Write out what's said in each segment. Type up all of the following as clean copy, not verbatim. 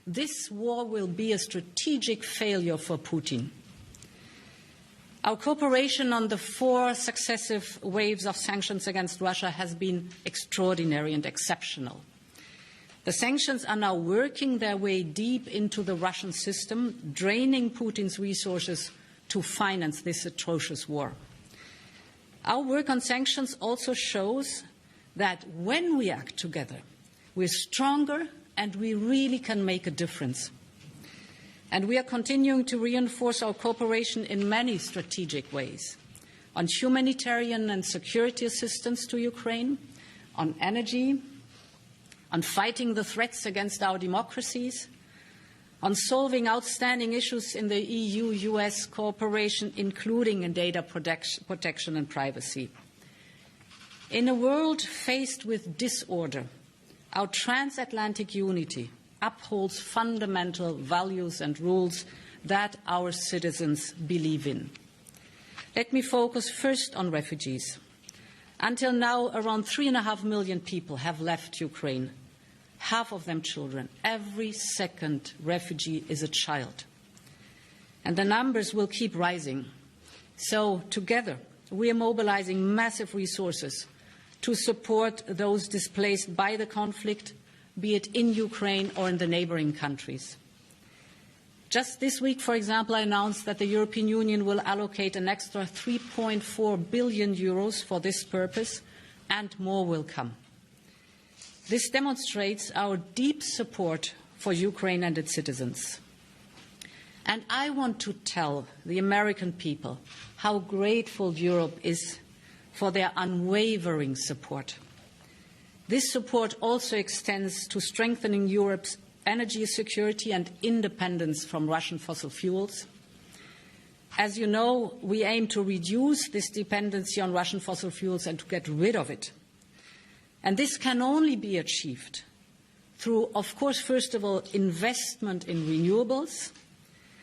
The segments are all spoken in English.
this war will be a strategic failure for Putin. Our cooperation on the 4 successive waves of sanctions against Russia has been extraordinary and exceptional. The sanctions are now working their way deep into the Russian system, draining Putin's resources to finance this atrocious war. Our work on sanctions also shows that when we act together, we're stronger and we really can make a difference. And we are continuing to reinforce our cooperation in many strategic ways, on humanitarian and security assistance to Ukraine, on energy, on fighting the threats against our democracies, on solving outstanding issues in the EU-US cooperation, including in data protection and privacy. In a world faced with disorder, our transatlantic unity upholds fundamental values and rules that our citizens believe in. Let me focus first on refugees. Until now, around 3.5 million people have left Ukraine, half of them children. Every second refugee is a child. And the numbers will keep rising. So together, we are mobilizing massive resources to support those displaced by the conflict, be it in Ukraine or in the neighboring countries. Just this week, for example, I announced that the European Union will allocate an extra 3.4 billion euros for this purpose, and more will come. This demonstrates our deep support for Ukraine and its citizens. And I want to tell the American people how grateful Europe is for their unwavering support. This support also extends to strengthening Europe's energy security and independence from Russian fossil fuels. As you know, we aim to reduce this dependency on Russian fossil fuels and to get rid of it. And this can only be achieved through, of course, first of all, investment in renewables,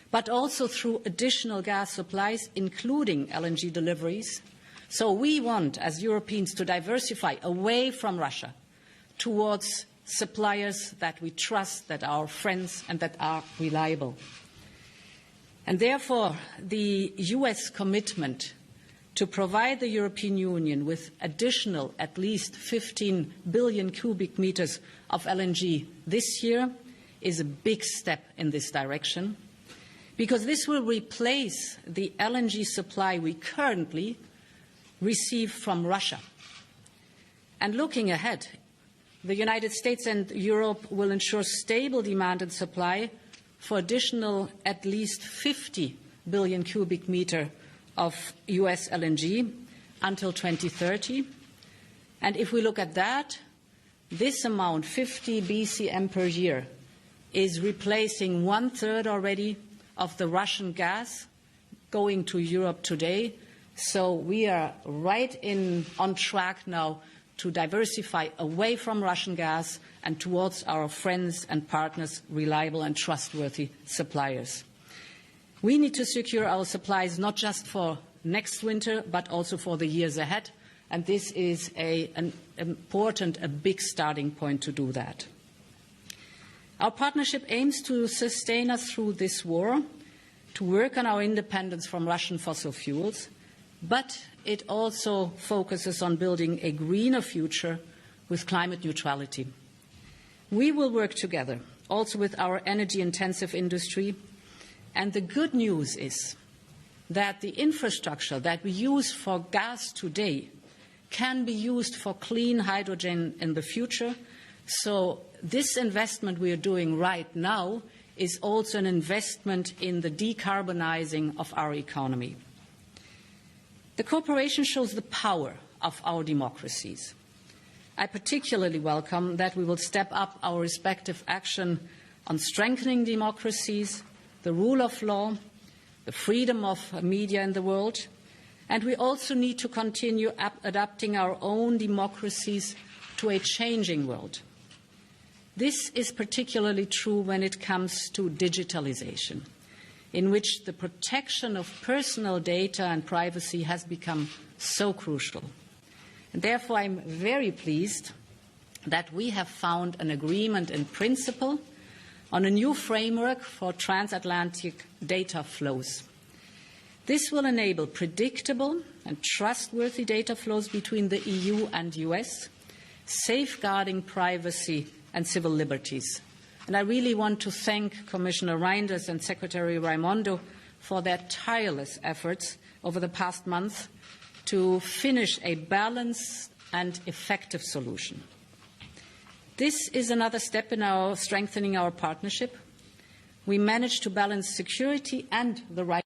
but also through additional gas supplies, including LNG deliveries. So we want, as Europeans, to diversify away from Russia towards suppliers that we trust, that are friends, and that are reliable. And therefore, the US commitment to provide the European Union with additional at least 15 billion cubic meters of LNG this year is a big step in this direction, because this will replace the LNG supply we currently receive from Russia. And looking ahead, the United States and Europe will ensure stable demand and supply for additional at least 50 billion cubic meter of US LNG until 2030. And if we look at that, this amount, 50 BCM per year, is replacing 1/3 already of the Russian gas going to Europe today. So we are right on track now to diversify away from Russian gas and towards our friends and partners, reliable and trustworthy suppliers. We need to secure our supplies not just for next winter, but also for the years ahead. And this is an important, a big starting point to do that. Our partnership aims to sustain us through this war, to work on our independence from Russian fossil fuels, but it also focuses on building a greener future with climate neutrality. We will work together also with our energy-intensive industry, and the good news is that the infrastructure that we use for gas today can be used for clean hydrogen in the future. So this investment we are doing right now is also an investment in the decarbonizing of our economy. The cooperation shows the power of our democracies. I particularly welcome that we will step up our respective action on strengthening democracies, the rule of law, the freedom of media in the world, and we also need to continue adapting our own democracies to a changing world. This is particularly true when it comes to digitalization, in which the protection of personal data and privacy has become so crucial. And therefore, I'm very pleased that we have found an agreement in principle on a new framework for transatlantic data flows. This will enable predictable and trustworthy data flows between the EU and US, safeguarding privacy and civil liberties. And I really want to thank Commissioner Reinders and Secretary Raimondo for their tireless efforts over the past month to finish a balanced and effective solution. This is another step in our strengthening our partnership. We managed to balance security and the right